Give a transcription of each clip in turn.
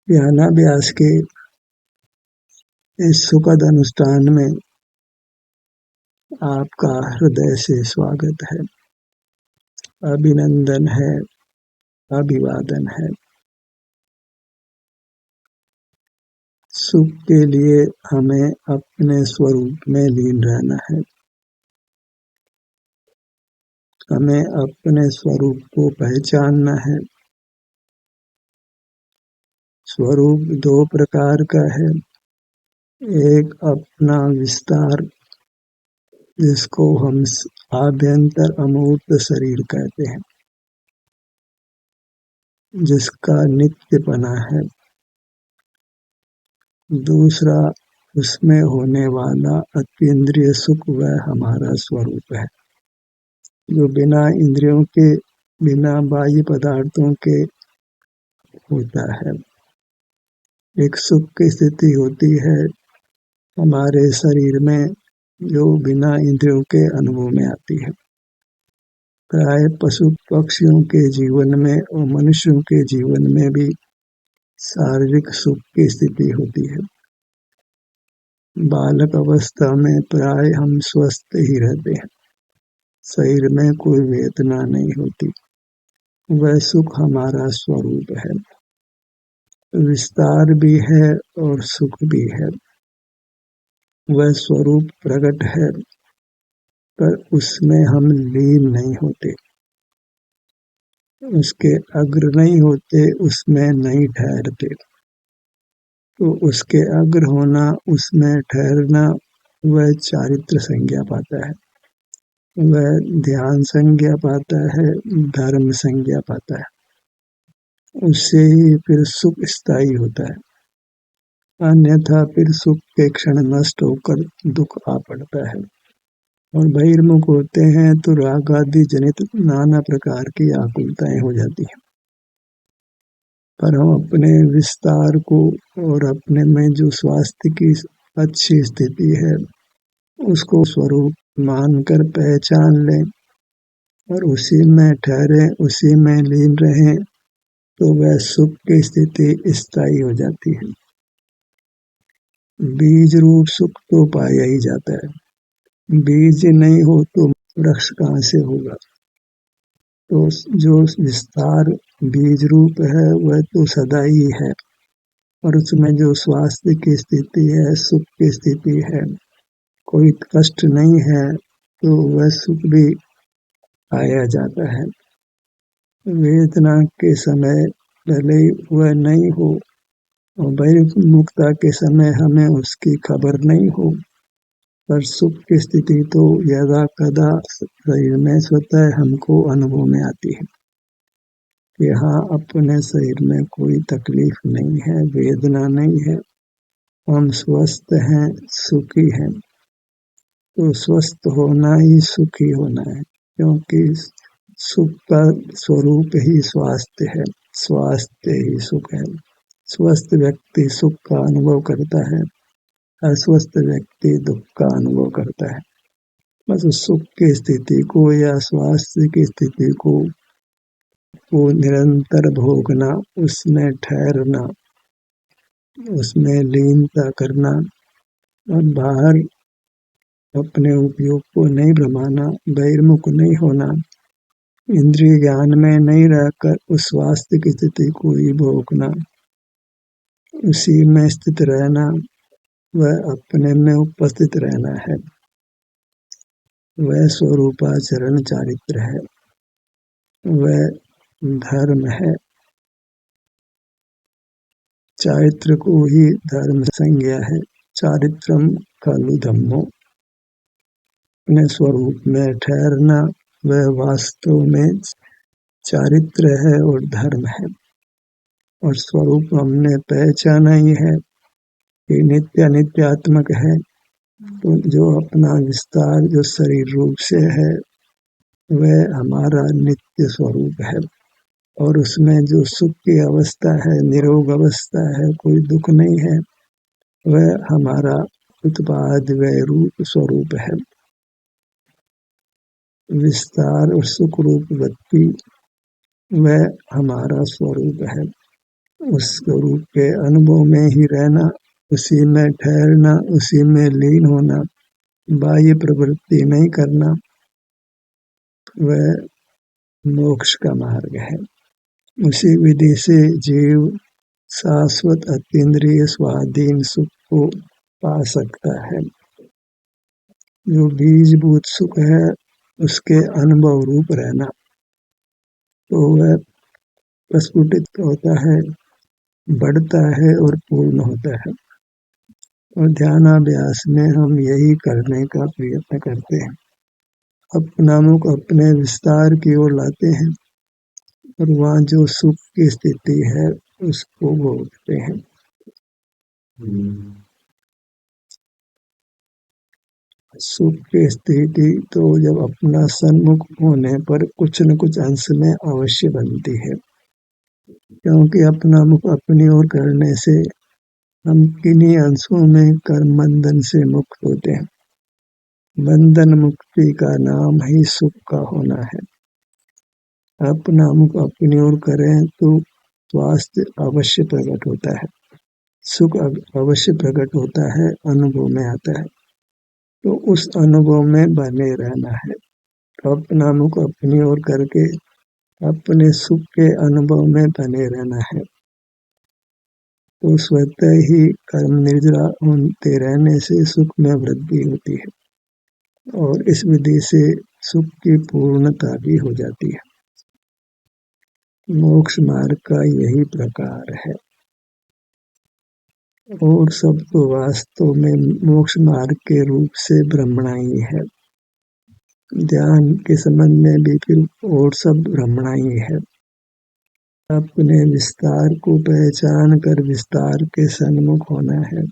ध्यानाभ्यास के इस सुखद अनुष्ठान में आपका हृदय से स्वागत है, अभिनंदन है, अभिवादन है। सुख के लिए हमें अपने स्वरूप में लीन रहना है। हमें अपने स्वरूप को पहचानना है। स्वरूप दो प्रकार का है। एक अपना विस्तार, जिसको हम आभ्यंतर अमूर्त शरीर कहते हैं, जिसका नित्यपना है। दूसरा उसमें होने वाला अतीन्द्रिय सुख, वह हमारा स्वरूप है, जो बिना इंद्रियों के, बिना बाह्य पदार्थों के होता है। एक सुख की स्थिति होती है हमारे शरीर में, जो बिना इंद्रियों के अनुभव में आती है। प्राय पशु पक्षियों के जीवन में और मनुष्यों के जीवन में भी शारीरिक सुख की स्थिति होती है। बालक अवस्था में प्राय हम स्वस्थ ही रहते हैं, शरीर में कोई वेदना नहीं होती। वह सुख हमारा स्वरूप है। विस्तार भी है और सुख भी है। वह स्वरूप प्रकट है, पर उसमें हम लीन नहीं होते, उसके अग्र नहीं होते, उसमें नहीं ठहरते। तो उसके अग्र होना, उसमें ठहरना, वह चारित्र संज्ञा पाता है, वह ध्यान संज्ञा पाता है, धर्म संज्ञा पाता है। उससे ही फिर सुख स्थायी होता है। अन्यथा फिर सुख के क्षण नष्ट होकर दुख आ पड़ता है और बहिर्मुख होते हैं तो राग आदि जनित नाना प्रकार की आकुलताएं हो जाती हैं। पर हम अपने विस्तार को और अपने में जो स्वास्थ्य की अच्छी स्थिति है, उसको स्वरूप मानकर पहचान लें और उसी में ठहरें, उसी में लीन रहें, तो वह सुख की स्थिति स्थायी हो जाती है। बीज रूप सुख तो पाया ही जाता है। बीज नहीं हो तो वृक्ष कहाँ से होगा। तो जो विस्तार बीज रूप है, वह तो सदा ही है, और उसमें जो स्वास्थ्य की स्थिति है, सुख की स्थिति है, कोई कष्ट नहीं है, तो वह सुख भी पाया जाता है। वेदना के समय भले वह नहीं हो और बहिर्मुखता के समय हमें उसकी खबर नहीं हो, पर सुख की स्थिति तो यदा कदा शरीर में स्वतः हमको अनुभव में आती है कि हाँ, अपने शरीर में कोई तकलीफ नहीं है, वेदना नहीं है, हम स्वस्थ हैं, सुखी हैं। तो स्वस्थ होना ही सुखी होना है, क्योंकि सुख का स्वरूप ही स्वास्थ्य है, स्वास्थ्य ही सुख है। स्वस्थ व्यक्ति सुख का अनुभव करता है, अस्वस्थ व्यक्ति दुख का अनुभव करता है। बस सुख की स्थिति को या स्वास्थ्य की स्थिति को निरंतर भोगना, उसमें ठहरना, उसमें लीनता करना और बाहर अपने उपयोग को नहीं भ्रमाना, बहिर्मुख नहीं होना, इंद्रिय ज्ञान में नहीं रहकर उस स्वास्थ्य की स्थिति को ही भोगना, उसी में स्थित रहना, वह अपने में उपस्थित रहना है। वह स्वरूपाचरण चारित्र है, वह धर्म है। चारित्र को ही धर्म संज्ञा है। चारित्रम खलु धम्मो, अपने स्वरूप में ठहरना, वह वास्तव में चारित्र है और धर्म है। और स्वरूप हमने पहचाना ही है कि नित्य नित्यात्मक है। तो जो अपना विस्तार जो शरीर रूप से है, वह हमारा नित्य स्वरूप है, और उसमें जो सुख की अवस्था है, निरोग अवस्था है, कोई दुख नहीं है, वह हमारा उत्पाद व रूप स्वरूप है। विस्तार और सुख रूप वृत्ति, वह हमारा स्वरूप है। उस स्वरूप के अनुभव में ही रहना, उसी में ठहरना, उसी में लीन होना, बाह्य प्रवृत्ति नहीं करना, वह मोक्ष का मार्ग है। उसी विधि से जीव शाश्वत अतीन्द्रिय स्वाधीन सुख को पा सकता है। जो बीजभूत सुख है उसके अनुभव रूप रहना, तो वह प्रस्फुटित होता है, बढ़ता है और पूर्ण होता है। और ध्यानाभ्यास में हम यही करने का प्रयत्न करते हैं। अपना मुख अपने विस्तार की ओर लाते हैं और वहाँ जो सुख की स्थिति है उसको भोगते हैं। सुख की स्थिति तो जब अपना सन्मुख होने पर कुछ न कुछ अंश में अवश्य बनती है, क्योंकि अपना मुख अपनी ओर करने से हम किन्हीं अंशों में कर्म बंधन से मुक्त होते हैं। बंधन मुक्ति का नाम ही सुख का होना है। अपना मुख अपनी ओर करें तो स्वास्थ्य अवश्य प्रकट होता है, सुख अवश्य प्रकट होता है, अनुभव में आता है। तो उस अनुभव में बने रहना है। अपना मुख अपनी ओर करके अपने सुख के अनुभव में बने रहना है। तो स्वतः ही कर्म निर्जरा होते रहने से सुख में वृद्धि होती है और इस विधि से सुख की पूर्णता भी हो जाती है। मोक्ष मार्ग का यही प्रकार है। और सब तो वास्तव में मोक्ष मार्ग के रूप से ब्रह्मणा ही है। ध्यान के संबंध में भी फिर और सब ब्रह्मणा ही है। अपने विस्तार को पहचान कर विस्तार के सन्मुख होना है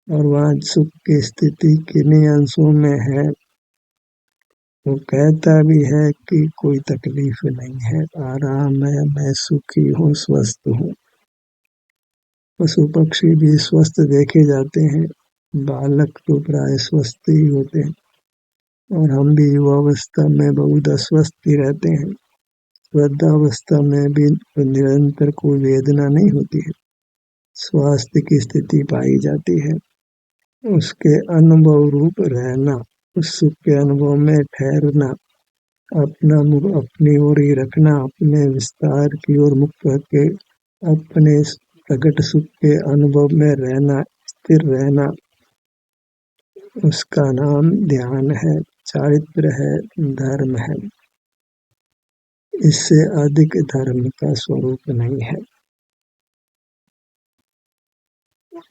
और वहाँ सुख की स्थिति किन्हीं अंशों में है। वो कहता भी है कि कोई तकलीफ नहीं है, आराम है, मैं सुखी हूँ, स्वस्थ हूँ। पशु पक्षी भी स्वस्थ देखे जाते हैं, बालक तो प्राय स्वस्थ ही होते हैं और हम भी युवावस्था में बहुत अस्वस्थ ही रहते हैं। वृद्धावस्था में भी निरंतर कोई वेदना नहीं होती है, स्वास्थ्य की स्थिति पाई जाती है। उसके अनुभव रूप रहना, उस सुख के अनुभव में ठहरना, अपना मुख अपनी ओर ही रखना, अपने विस्तार की ओर मुख करके अपने प्रकट सुख के अनुभव में रहना, स्थिर रहना, उसका नाम ध्यान है, चारित्र है, धर्म है। इससे अधिक धर्म का स्वरूप नहीं है।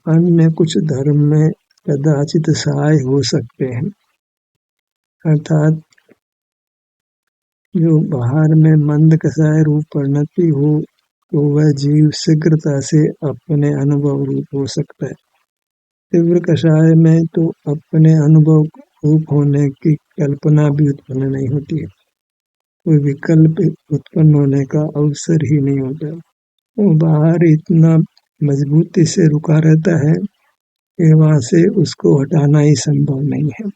अन्य कुछ धर्म में कदाचित सहाय हो सकते हैं, अर्थात जो बाहर में मंद कसाय रूप परिणति हो तो वह जीव शीघ्रता से अपने अनुभव रूप हो सकता है। तीव्र कषाय में तो अपने अनुभव रूप होने की कल्पना भी उत्पन्न नहीं होती है, कोई विकल्प उत्पन्न होने का अवसर ही नहीं होता। वो बाहर इतना मजबूती से रुका रहता है कि वहाँ से उसको हटाना ही संभव नहीं है।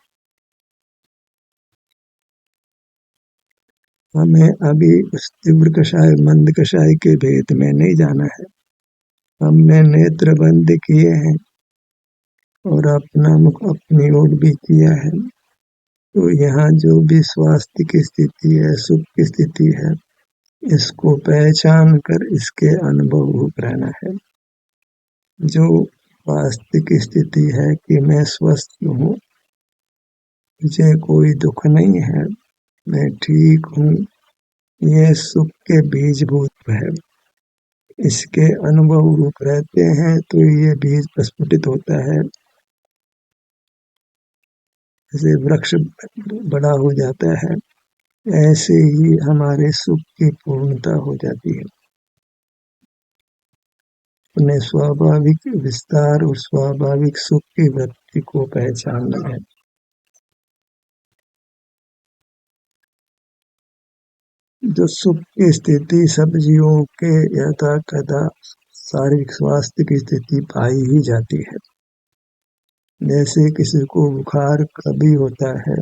हमें अभी उस तीव्र कषाय मंद कषाय के भेद में नहीं जाना है। हमने नेत्र बंद किए हैं और अपना मुख अपनी ओर भी किया है, तो यहाँ जो भी स्वास्थ्य की स्थिति है, सुख की स्थिति है, इसको पहचान कर इसके अनुभव रूप रहना है। जो वास्तविक स्थिति है कि मैं स्वस्थ हूँ, मुझे कोई दुख नहीं है, मैं ठीक हूँ, ये सुख के बीजभूत है। इसके अनुभव रूप रहते हैं तो ये बीज प्रस्फुटित होता है, जैसे वृक्ष बड़ा हो जाता है, ऐसे ही हमारे सुख की पूर्णता हो जाती है। अपने स्वाभाविक विस्तार और स्वाभाविक सुख की वृत्ति को पहचानना है। जो सुख की स्थिति सब जीवों के यथा तथा शारीरिक स्वास्थ्य की स्थिति पाई ही जाती है। जैसे किसी को बुखार कभी होता है,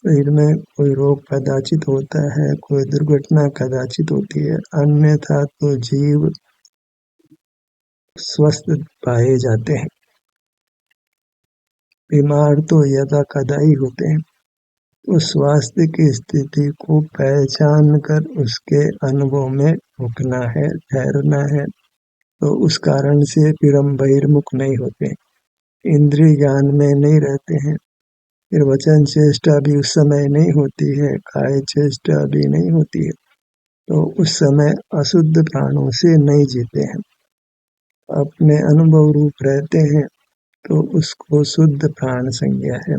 शरीर में कोई रोग कदाचित होता है, कोई दुर्घटना कदाचित होती है, अन्यथा तो जीव स्वस्थ पाए जाते हैं। बीमार तो यदा कदा ही होते हैं। तो स्वास्थ्य की स्थिति को पहचान कर उसके अनुभव में रुकना है, ठहरना है। तो उस कारण से फिर हम बहिर्मुख नहीं होते, इंद्रिय ज्ञान में नहीं रहते हैं। फिर वचन चेष्टा भी उस समय नहीं होती है, काय चेष्टा भी नहीं होती है। तो उस समय अशुद्ध प्राणों से नहीं जीते हैं, अपने अनुभव रूप रहते हैं। तो उसको शुद्ध प्राण संज्ञा है,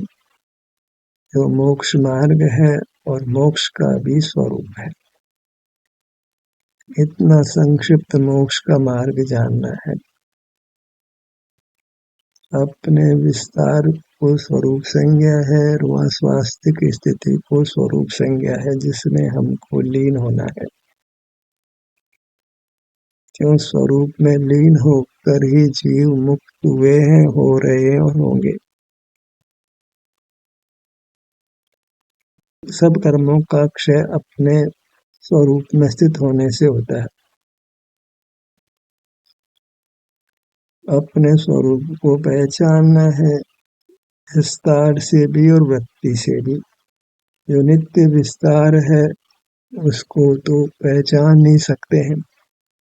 जो मोक्ष मार्ग है और मोक्ष का भी स्वरूप है। इतना संक्षिप्त मोक्ष का मार्ग जानना है। अपने विस्तार को स्वरूप संज्ञा है, वह स्वास्थ्य की स्थिति को स्वरूप संज्ञा है, जिसमें हमको लीन होना है। क्यों स्वरूप में लीन होकर ही जीव मुक्त हुए हैं, हो रहे हैं और होंगे। सब कर्मों का क्षय अपने स्वरूप में स्थित होने से होता है। अपने स्वरूप को पहचानना है, विस्तार से भी और वृत्ति से भी। जो नित्य विस्तार है उसको तो पहचान नहीं सकते हैं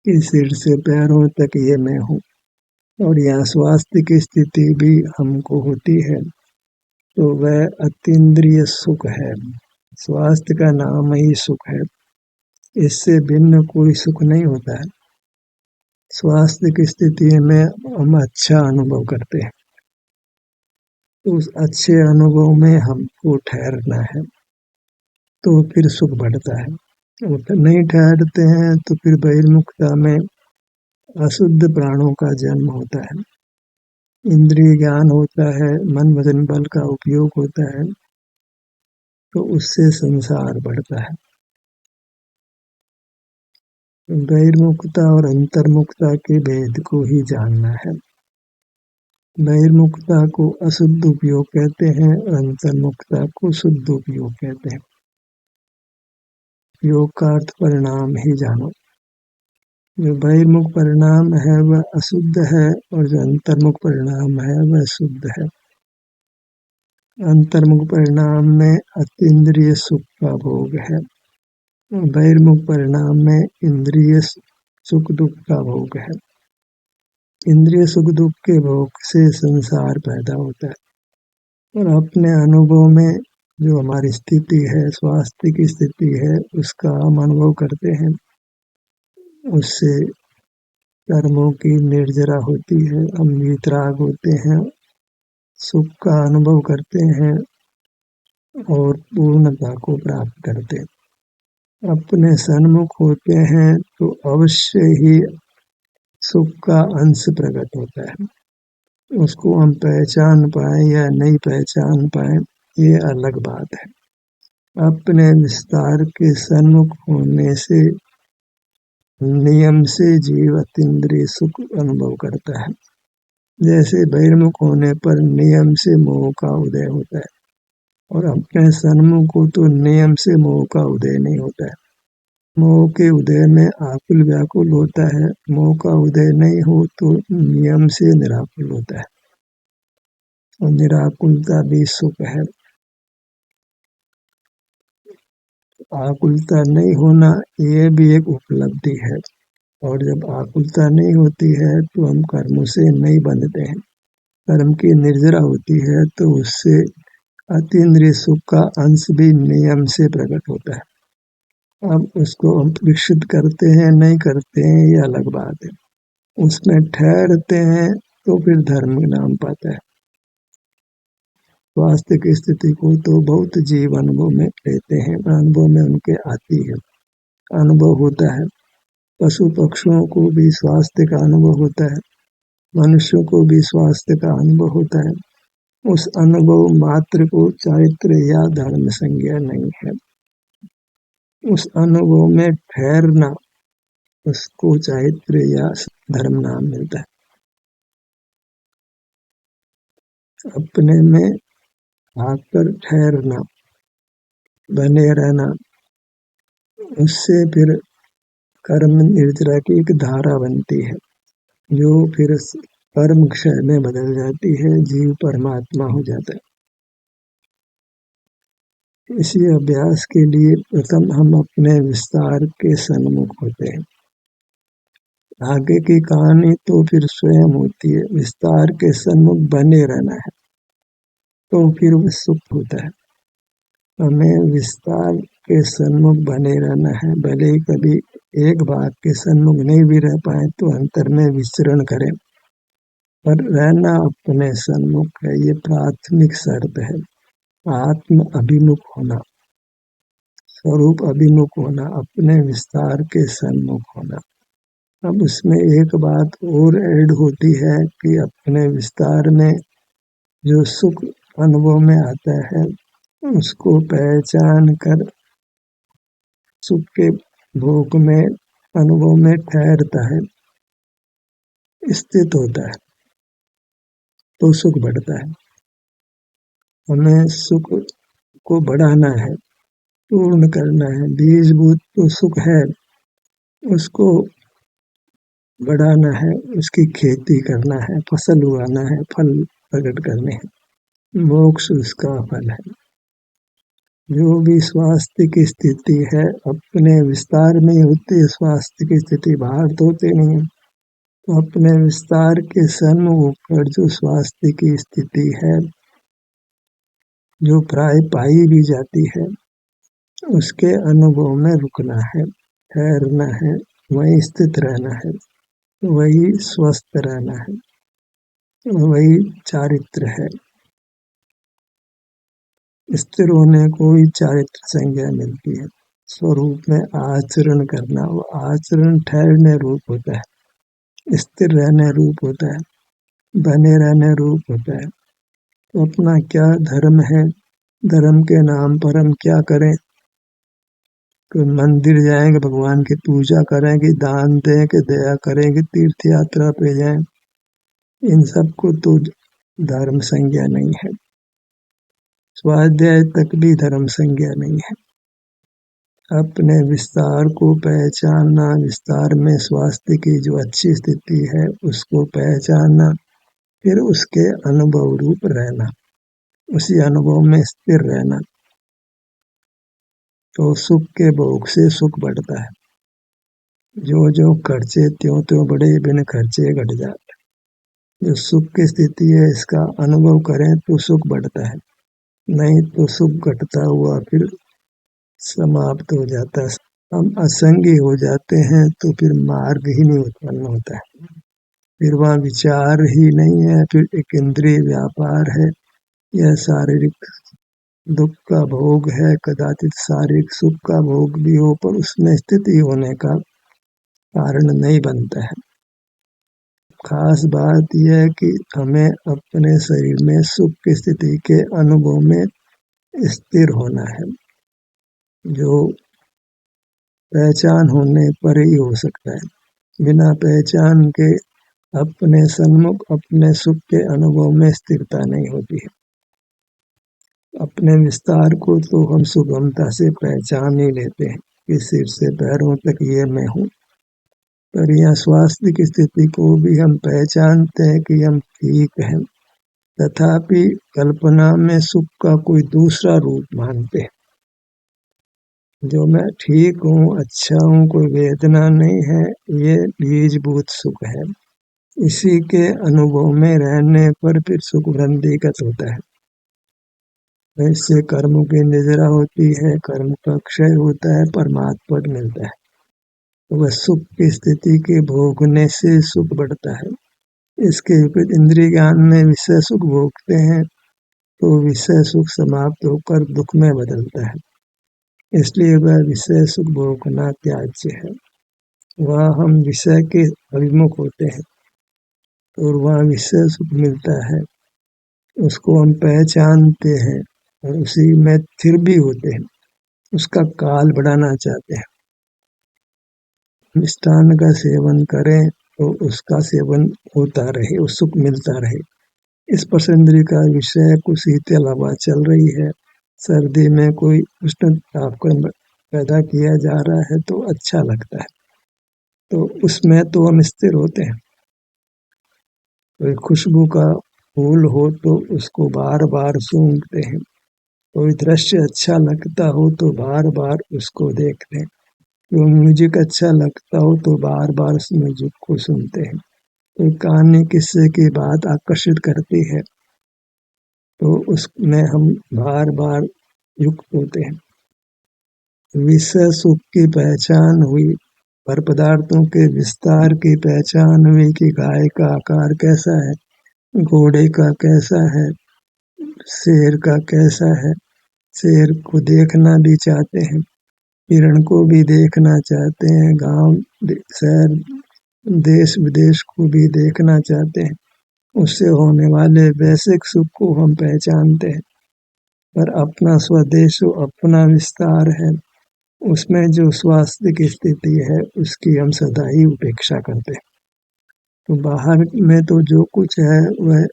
कि सिर से पैरों तक ये मैं हूँ। और यहाँ स्वास्थ्य की स्थिति भी हमको होती है, तो वह अतीन्द्रिय सुख है। स्वास्थ्य का नाम ही सुख है, इससे भिन्न कोई सुख नहीं होता है। स्वास्थ्य की स्थिति में हम अच्छा अनुभव करते हैं, उस अच्छे अनुभव में हमको ठहरना है, तो फिर सुख बढ़ता है। नहीं ठहरते हैं तो फिर बहिर्मुखता में अशुद्ध प्राणों का जन्म होता है, इंद्रिय ज्ञान होता है, मन वचन बल का उपयोग होता है, तो उससे संसार बढ़ता है। बहिर्मुखता और अंतर्मुखता के भेद को ही जानना है। बहिर्मुखता को अशुद्ध उपयोग कहते हैं, अंतर्मुखता को शुद्ध उपयोग कहते हैं। योग का अर्थ परिणाम ही जानो। जो बहिर्मुख परिणाम है वह अशुद्ध है, और जो अंतर्मुख परिणाम है वह शुद्ध है। अंतर्मुख परिणाम में अतीन्द्रिय सुख का भोग है, बहिर्मुख परिणाम में इंद्रिय सुख दुख का भोग है। इंद्रिय सुख दुख के भोग से संसार पैदा होता है, और अपने अनुभव में जो हमारी स्थिति है, स्वास्थ्य की स्थिति है, उसका हम अनुभव करते हैं। उससे कर्मों की निर्जरा होती है, हम वितराग होते हैं, सुख का अनुभव करते हैं और पूर्णता को प्राप्त करते हैं। अपने सन्मुख होते हैं तो अवश्य ही सुख का अंश प्रकट होता है। उसको हम पहचान पाए या नहीं पहचान पाए, ये अलग बात है। अपने विस्तार के सन्मुख होने से नियम से जीव अतीन्द्रिय सुख अनुभव करता है। जैसे बहिर्मुख होने पर नियम से मोह का उदय होता है, और अपने सन्मुख हो तो नियम से मोह का उदय नहीं होता है। मोह के उदय में आकुल व्याकुल होता है, मोह का उदय नहीं हो तो नियम से निराकुल होता है, और निराकुलता भी सुख है। आकुलता नहीं होना ये भी एक उपलब्धि है, और जब आकुलता नहीं होती है तो हम कर्मों से नहीं बंधते हैं। कर्म की निर्जरा होती है तो उससे अतीन्द्रिय सुख का अंश भी नियम से प्रकट होता है। अब उसको हम विकसित करते हैं नहीं करते हैं ये अलग बात है। उसमें ठहरते हैं तो फिर धर्म नाम पाता है। स्वास्थ्य की स्थिति को तो बहुत जीव अनुभव में लेते हैं, अनुभव में उनके आती है, अनुभव होता है। पशु पक्षियों को भी स्वास्थ्य का अनुभव होता है, मनुष्यों को भी स्वास्थ्य का अनुभव होता है। उस अनुभव मात्र को चारित्र या धर्म संज्ञा नहीं है। उस अनुभव में ठहरना, उसको चारित्र या धर्म नाम मिलता है। अपने में आकर ठहरना, बने रहना, उससे फिर कर्म निर्जरा की एक धारा बनती है, जो फिर कर्म क्षय में बदल जाती है, जीव परमात्मा हो जाता है। इसी अभ्यास के लिए प्रथम हम अपने विस्तार के सन्मुख होते हैं। आगे की कहानी तो फिर स्वयं होती है। विस्तार के सन्मुख बने रहना है तो फिर वो सुख होता है। हमें विस्तार के सन्मुख बने रहना है, भले ही कभी एक बात के सन्मुख नहीं भी रह पाए तो अंतर में विचरण करें, पर रहना अपने सन्मुख है, ये प्राथमिक शर्त है। आत्म अभिमुख होना, स्वरूप अभिमुख होना, अपने विस्तार के सन्मुख होना। अब उसमें एक बात और ऐड होती है कि अपने विस्तार में जो सुख अनुभव में आता है उसको पहचान कर सुख के भोग में अनुभव में ठहरता है, स्थित होता है, तो सुख बढ़ता है। हमें सुख को बढ़ाना है, पूर्ण करना है। बीजभूत तो सुख है, उसको बढ़ाना है, उसकी खेती करना है, फसल उगाना है, फल प्रकट करने हैं। मोक्ष उसका फल है। जो भी स्वास्थ्य की स्थिति है अपने विस्तार में होती है। स्वास्थ्य की स्थिति बाहर तो होती नहीं है। तो अपने विस्तार के सन्मुख पर जो स्वास्थ्य की स्थिति है, जो प्राय पाई भी जाती है, उसके अनुभव में रुकना है, ठहरना है, वहीं स्थित रहना है, वही स्वस्थ रहना है, वही चारित्र है। स्थिर होने को ही चारित्र संज्ञा मिलती है। स्वरूप में आचरण करना, वो आचरण ठहरने रूप होता है, स्थिर रहने रूप होता है, बने रहने रूप होता है। तो अपना क्या धर्म है, धर्म के नाम पर हम क्या करें? कि मंदिर जाएं, कि भगवान की पूजा करें, कि दान दें, कि दया करें, कि तीर्थ यात्रा पे जाएं, इन सब को तो धर्म संज्ञा नहीं है। स्वाध्याय तक भी धर्म संज्ञा नहीं है। अपने विस्तार को पहचानना, विस्तार में स्वास्थ्य की जो अच्छी स्थिति है उसको पहचानना, फिर उसके अनुभव रूप रहना, उसी अनुभव में स्थिर रहना, तो सुख के भोग से सुख बढ़ता है। जो जो खर्चे त्यों त्यों बढ़े, बिन खर्चे घट जाते। जो सुख की स्थिति है इसका अनुभव करें तो सुख बढ़ता है, नहीं तो सुख घटता हुआ फिर समाप्त हो जाता है। हम असंगी हो जाते हैं तो फिर मार्ग ही नहीं उत्पन्न होता है, फिर वहाँ विचार ही नहीं है, फिर एक इंद्रिय व्यापार है, यह शारीरिक दुख का भोग है, कदाचित शारीरिक सुख का भोग भी हो पर उसमें स्थिति होने का कारण नहीं बनता है। खास बात यह है कि हमें अपने शरीर में सुख की स्थिति के अनुभव में स्थिर होना है, जो पहचान होने पर ही हो सकता है। बिना पहचान के अपने सन्मुख अपने सुख के अनुभव में स्थिरता नहीं होती है। अपने विस्तार को तो हम सुगमता से पहचान ही लेते हैं कि सिर से पैरों तक ये मैं हूँ, पर यहाँ स्वास्थ्य की स्थिति को भी हम पहचानते हैं कि हम ठीक हैं, तथापि कल्पना में सुख का कोई दूसरा रूप मानते हैं। जो मैं ठीक हूँ, अच्छा हूँ, कोई वेदना नहीं है, ये बीजभूत सुख है। इसी के अनुभव में रहने पर फिर सुख वृद्धिगत होता है। ऐसे कर्मों की निद्रा होती है, कर्म का क्षय होता है, परमात्मा पद मिलता है। तो वह सुख की स्थिति के भोगने से सुख बढ़ता है। इसके विपरीत इंद्रिय ज्ञान में विषय सुख भोगते हैं तो विषय सुख समाप्त होकर दुख में बदलता है, इसलिए वह विषय सुख भोगना त्याज्य है। वह हम विषय के अभिमुख होते हैं और वह विषय सुख मिलता है, उसको हम पहचानते हैं और उसी में स्थिर भी होते हैं, उसका काल बढ़ाना चाहते हैं। मिष्टान का सेवन करें तो उसका सेवन होता रहे, उस सुख मिलता रहे। इस पसंदगी का विषय को शीतल हवा चल रही है, सर्दी में कोई उष्ण तापक्रम पैदा किया जा रहा है तो अच्छा लगता है, तो उसमें तो हम स्थिर होते हैं। कोई खुशबू का फूल हो तो उसको बार बार सूंघते हैं, कोई दृश्य अच्छा लगता हो तो बार बार उसको देखते हैं, कोई म्यूजिक अच्छा लगता हो तो बार बार उस म्यूजिक को सुनते हैं, कोई कहानी किस्से की बात आकर्षित करती है तो उसमें हम बार बार युक्त होते हैं। विषय सुख की पहचान हुई, पर पदार्थों के विस्तार की पहचान हुई कि गाय का आकार कैसा है, घोड़े का कैसा है, शेर का कैसा है। शेर को देखना भी चाहते हैं, हिरण को भी देखना चाहते हैं, गांव शहर देश विदेश को भी देखना चाहते हैं। उससे होने वाले वैश्विक सुख को हम पहचानते हैं, पर अपना स्वदेश अपना विस्तार है, उसमें जो स्वास्थ्य की स्थिति है उसकी हम सदा ही उपेक्षा करते हैं। तो बाहर में तो जो कुछ है वह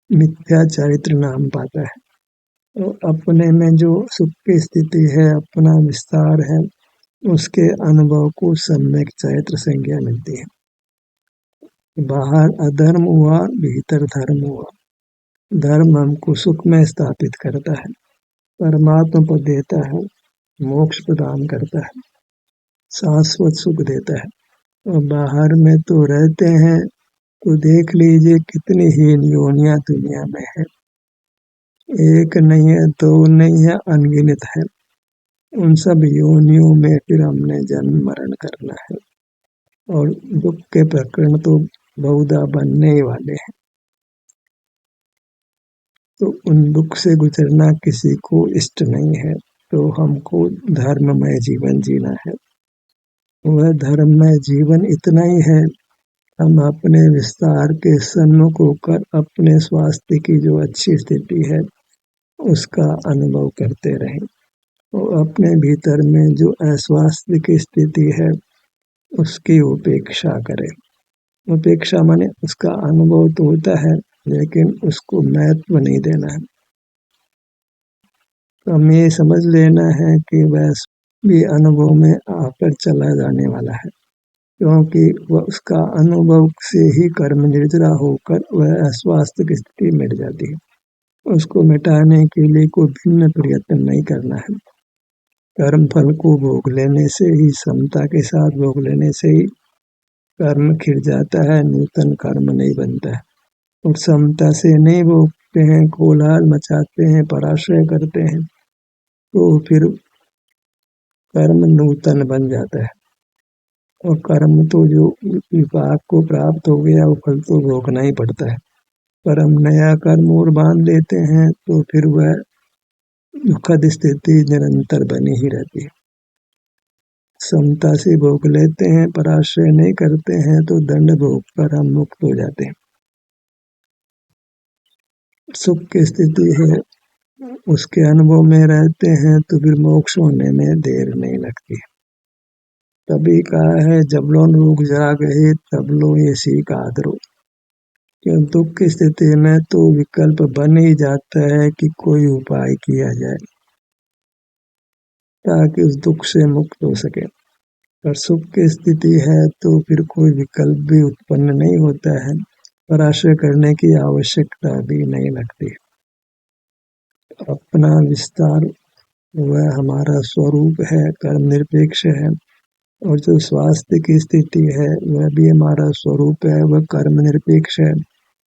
मिथ्या चरित्र नाम पाता है, तो अपने में जो सुख की स्थिति है, अपना विस्तार है, उसके अनुभव को सम्यक चरित्र संज्ञा मिलती है। बाहर अधर्म हुआ, भीतर धर्म हुआ। धर्म हमको सुख में स्थापित करता है, परमात्मा पद देता है, मोक्ष प्रदान करता है, शाश्वत सुख देता है। और बाहर में तो रहते हैं तो देख लीजिए कितनी हीन योनियां दुनिया में है, एक नहीं है, दो नहीं है, अनगिनत है। उन सब योनियों में फिर हमने जन्म मरण करना है, और दुख के प्रकरण तो बहुधा बनने ही वाले हैं। तो उन दुख से गुजरना किसी को इष्ट नहीं है, तो हमको धर्ममय जीवन जीना है। वह धर्ममय जीवन इतना ही है, हम अपने विस्तार के सन्मुख होकर अपने स्वास्थ्य की जो अच्छी स्थिति है उसका अनुभव करते रहें, और अपने भीतर में जो अस्वास्थ्य की स्थिति है उसकी उपेक्षा करें। उपेक्षा माने उसका अनुभव तो होता है लेकिन उसको महत्व नहीं देना है। तो हमें ये समझ लेना है कि वह भी अनुभव में आकर चला जाने वाला है, क्योंकि वह उसका अनुभव से ही कर्म निर्जरा होकर वह अस्वास्थ्य की स्थिति मिट जाती है। उसको मिटाने के लिए कोई भिन्न प्रयत्न नहीं करना है। कर्म फल को भोग लेने से ही, समता के साथ भोग लेने से ही कर्म खिल जाता है, नूतन कर्म नहीं बनता है। और समता से नहीं भोगते हैं, कोलाहल मचाते हैं, पराश्रय करते हैं, तो फिर कर्म नूतन बन जाता है, और कर्म तो जो विपाक को प्राप्त हो गया वो फल तो भोगना ही पड़ता है। पर हम नया कर्म और बांध लेते हैं तो फिर वह दुखद स्थिति निरंतर बनी ही रहती है। समता से भोग लेते हैं, पराश्रय नहीं करते हैं, तो दंड भोग कर हम मुक्त हो जाते हैं। सुख की स्थिति है उसके अनुभव में रहते हैं तो फिर मोक्ष होने में देर नहीं लगती है। तभी कहा है, जब लो रोग जाग गए तब लो ये सीख आदरो। क्यों दुख की स्थिति में तो विकल्प बन ही जाता है कि कोई उपाय किया जाए ताकि उस दुख से मुक्त हो सके। पर सुख की स्थिति है तो फिर कोई विकल्प भी उत्पन्न नहीं होता है, पराश्रय करने की आवश्यकता भी नहीं लगती। अपना विस्तार वह हमारा स्वरूप है, कर्म निरपेक्ष है, और जो स्वास्थ्य की स्थिति है वह भी हमारा स्वरूप है, वह कर्म निरपेक्ष है।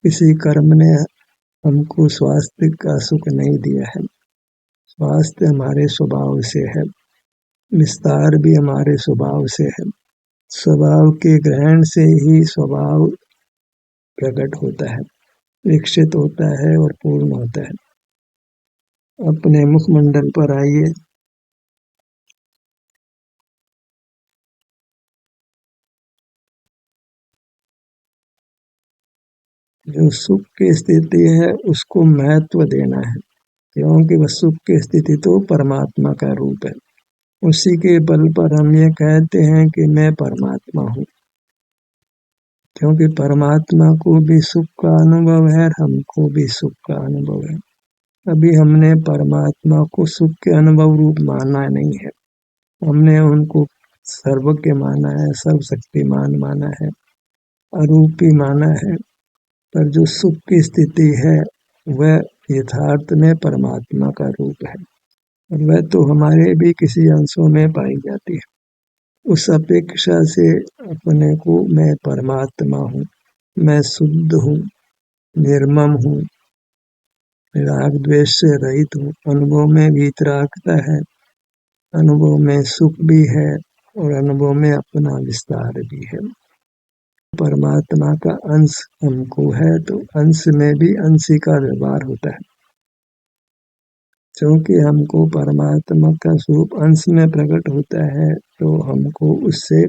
किसी कर्म ने हमको स्वास्थ्य का सुख नहीं दिया है, स्वास्थ्य हमारे स्वभाव से है, विस्तार भी हमारे स्वभाव से है। स्वभाव के ग्रहण से ही स्वभाव प्रकट होता है, विकसित होता है और पूर्ण होता है। अपने मुखमंडल पर आइए। जो सुख की स्थिति है उसको महत्व देना है, क्योंकि वह सुख की स्थिति तो परमात्मा का रूप है। उसी के बल पर हम ये कहते हैं कि मैं परमात्मा हूँ, क्योंकि परमात्मा को भी सुख का अनुभव है, हमको भी सुख का अनुभव है। अभी हमने परमात्मा को सुख के अनुभव रूप माना नहीं है, हमने उनको सर्वज्ञ माना है, सर्वशक्तिमान माना है, अरूपी माना है। पर जो सुख की स्थिति है वह यथार्थ में परमात्मा का रूप है, और वह तो हमारे भी किसी अंशों में पाई जाती है। उस अपेक्षा से अपने को मैं परमात्मा हूँ, मैं शुद्ध हूँ, निर्मम हूँ, राग द्वेष से रहित हूँ, अनुभव में वीतरागता है, अनुभव में सुख भी है और अनुभव में अपना विस्तार भी है। परमात्मा का अंश हमको है तो अंश में भी अंशी का व्यवहार होता है। क्योंकि हमको परमात्मा का स्वरूप अंश में प्रकट होता है तो हमको उससे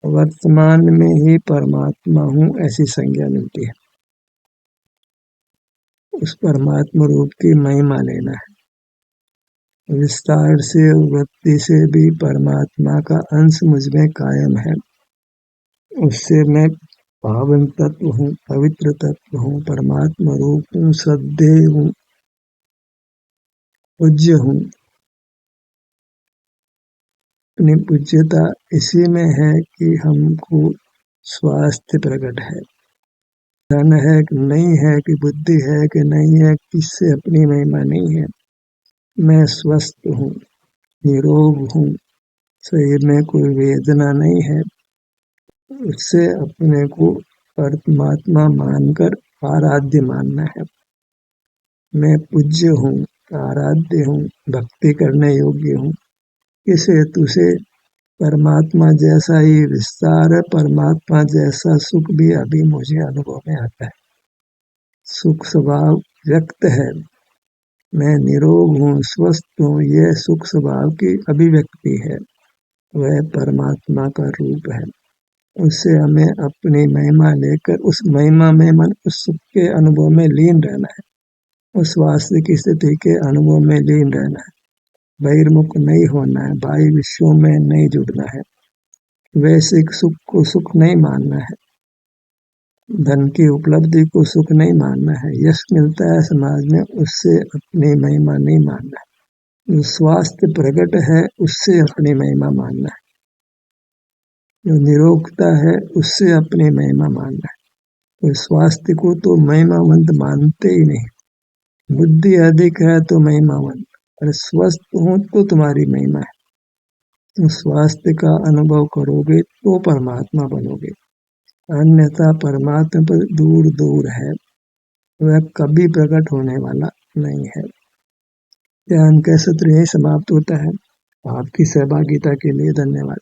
वर्तमान में ही परमात्मा हूँ ऐसी संज्ञा मिलती है। उस परमात्मा रूप की महिमा लेना है। विस्तार से वृत्ति से भी परमात्मा का अंश मुझमें कायम है, उससे मैं पावन तत्व हूँ, पवित्र तत्व हूँ, परमात्मा रूप हूँ, श्रद्धेय हूँ, पूज्य हूँ। अपनी पूज्यता इसी में है कि हमको स्वास्थ्य प्रकट है, धन है कि नहीं है, कि बुद्धि है कि नहीं है, किससे अपनी महिमा नहीं है। मैं स्वस्थ हूँ, निरोग हूँ, शरीर में कोई वेदना नहीं है, उससे अपने को परमात्मा मानकर आराध्य मानना है। मैं पूज्य हूँ, आराध्य हूँ, भक्ति करने योग्य हूँ। इस हेतु से परमात्मा जैसा ही विस्तार है, परमात्मा जैसा सुख भी अभी मुझे अनुभव में आता है। सुख स्वभाव व्यक्त है, मैं निरोग हूँ, स्वस्थ हूँ, यह सुख स्वभाव की अभिव्यक्ति है, वह परमात्मा का रूप है। उससे हमें अपनी महिमा लेकर उस महिमा में मन उस सुख के अनुभव में लीन रहना है, उस वास्तविक स्थिति के अनुभव में लीन रहना है, बहिर्मुख नहीं होना है, बाह्य विषयों में नहीं जुड़ना है, वैश्विक सुख को सुख नहीं मानना है, धन की उपलब्धि को सुख नहीं मानना है, यश मिलता है समाज में उससे अपनी महिमा नहीं मानना है, जो स्वास्थ्य प्रकट है उससे अपनी महिमा मानना है, जो निरोगता है उससे अपनी महिमा मानना है। तो स्वास्थ्य को तो महिमावंत मानते ही नहीं, बुद्धि अधिक है तो महिमावंत, और स्वस्थ हो तो तुम्हारी महिमा है। तुम स्वास्थ्य का अनुभव करोगे तो परमात्मा बनोगे, अन्यथा परमात्मा पर दूर दूर है, वह कभी प्रकट होने वाला नहीं है। ध्यान का सत्र यही समाप्त होता है। आपकी सहभागिता के लिए धन्यवाद।